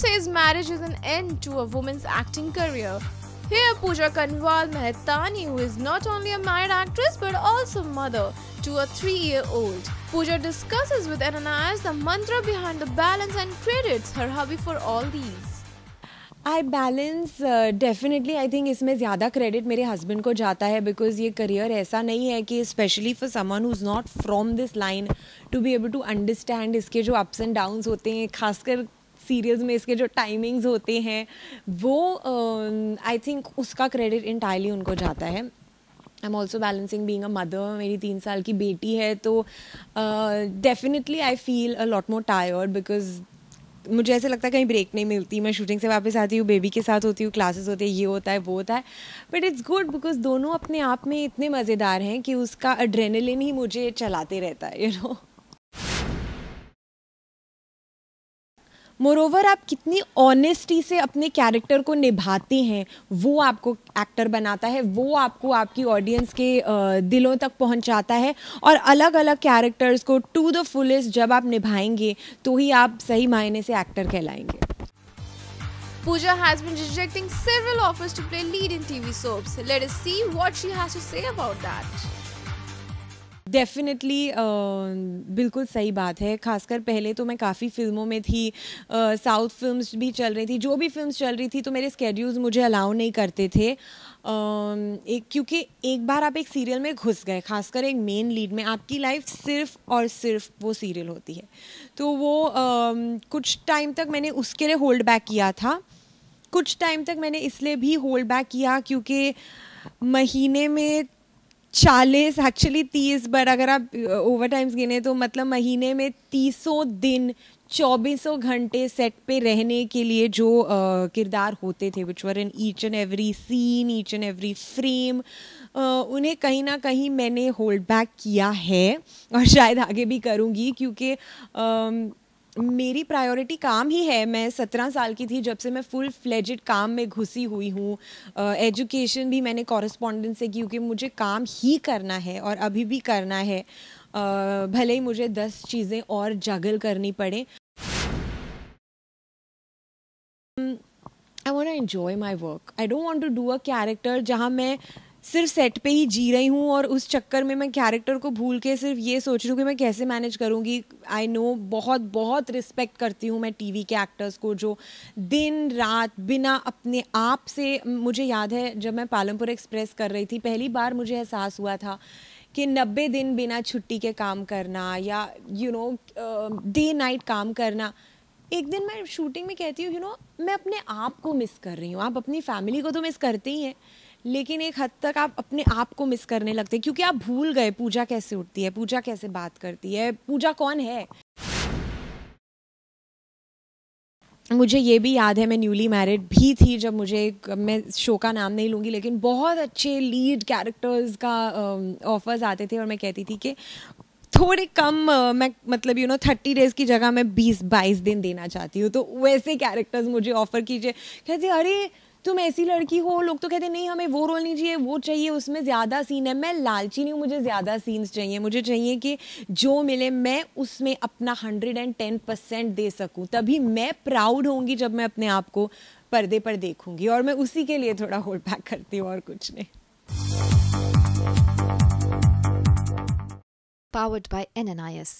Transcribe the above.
says marriage is an end to a woman's acting career. Here, Pooja Kanwal Mehtani, who is not only a married actress but also mother to a 3-year-old. Pooja discusses with Ananias the mantra behind the balance and credits her hubby for all these. I balance definitely I think इसमें ज़्यादा credit मेरे husband को जाता है because ये career ऐसा नहीं है कि specially for someone who is not from this line to be able to understand इसके जो अप्स एंड डाउन्स होते हैं, खासकर सीरियल्स में इसके जो टाइमिंग्स होते हैं वो आई थिंक उसका क्रेडिट इंटायरली उनको जाता है. I am also balancing being a mother. मेरी 3 साल की बेटी है तो definitely I feel a lot more tired because मुझे ऐसे लगता है कहीं ब्रेक नहीं मिलती. मैं शूटिंग से वापस आती हूँ, बेबी के साथ होती हूँ, क्लासेस होती है, ये होता है वो होता है. बट इट्स गुड बिकॉज दोनों अपने आप में इतने मज़ेदार हैं कि उसका एड्रेनलिन ही मुझे चलाते रहता है, यू नो. मोरोवर आप कितनी ऑनेस्टी से अपने कैरेक्टर को निभाते हैं वो आपको एक्टर बनाता है, वो आपको आपकी ऑडियंस के दिलों तक पहुंचाता है. और अलग अलग कैरेक्टर्स को टू द फुलेस्ट जब आप निभाएंगे तो ही आप सही मायने से एक्टर कहलाएंगे. Pooja has been rejecting several offers to play lead in TV soaps. Let us see what she has to say about that. Definitely बिल्कुल सही बात है. खासकर पहले तो मैं काफ़ी फिल्मों में थी, साउथ फिल्म्स भी चल रही थी, जो भी फिल्म्स चल रही थी तो मेरे स्केड्यूल्स मुझे अलाउ नहीं करते थे. क्योंकि एक बार आप एक सीरियल में घुस गए, खासकर एक मेन लीड में, आपकी लाइफ सिर्फ और सिर्फ वो सीरियल होती है. तो वो कुछ टाइम तक मैंने उसके लिए होल्ड बैक किया था. कुछ टाइम तक मैंने इसलिए भी होल्ड बैक किया क्योंकि महीने में 40 एक्चुअली 30, बट अगर आप ओवर टाइम्स गिने तो मतलब महीने में 30 दिन 24 घंटे सेट पे रहने के लिए जो किरदार होते थे, which were in each and every scene, each and every frame, उन्हें कहीं ना कहीं मैंने होल्ड बैक किया है और शायद आगे भी करूँगी क्योंकि मेरी प्रायोरिटी काम ही है. मैं 17 साल की थी जब से मैं फुल फ्लेजेड काम में घुसी हुई हूँ. एजुकेशन भी मैंने कॉरेस्पॉन्डेंस से की क्योंकि मुझे काम ही करना है और अभी भी करना है, भले ही मुझे 10 चीज़ें और जगल करनी पड़े. I want to enjoy my work. I don't want to do a character जहाँ मैं सिर्फ सेट पे ही जी रही हूँ और उस चक्कर में मैं कैरेक्टर को भूल के सिर्फ ये सोच रही हूँ कि मैं कैसे मैनेज करूँगी. आई नो, बहुत बहुत रिस्पेक्ट करती हूँ मैं टीवी के एक्टर्स को जो दिन रात बिना अपने आप से. मुझे याद है जब मैं पालमपुर एक्सप्रेस कर रही थी, पहली बार मुझे एहसास हुआ था कि 90 दिन बिना छुट्टी के काम करना या यू नो डे नाइट काम करना. एक दिन मैं शूटिंग में कहती हूँ, यू नो, मैं अपने आप को मिस कर रही हूँ. आप अपनी फैमिली को तो मिस करते ही हैं, लेकिन एक हद तक आप अपने आप को मिस करने लगते हैं क्योंकि आप भूल गए पूजा कैसे उठती है, पूजा कैसे बात करती है, पूजा कौन है. मुझे ये भी याद है मैं न्यूली मैरिड भी थी जब मुझे, मैं शो का नाम नहीं लूँगी, लेकिन बहुत अच्छे लीड कैरेक्टर्स का ऑफर्स आते थे और मैं कहती थी कि थोड़े कम, मैं मतलब यू नो 30 डेज़ की जगह मैं 20-22 दिन देना चाहती हूँ, तो वैसे कैरेक्टर्स मुझे ऑफ़र कीजिए. कहते अरे तुम ऐसी लड़की हो, लोग तो कहते नहीं हमें वो रोल नहीं चाहिए, वो चाहिए, उसमें ज़्यादा सीन है. मैं लालची नहीं हूँ, मुझे ज़्यादा सीन्स चाहिए. मुझे चाहिए कि जो मिले मैं उसमें अपना 110% दे सकूँ. तभी मैं प्राउड होंगी जब मैं अपने आप को पर्दे पर देखूँगी, और मैं उसी के लिए थोड़ा होल्ड बैक करती हूँ और कुछ नहीं. Powered by Ananias.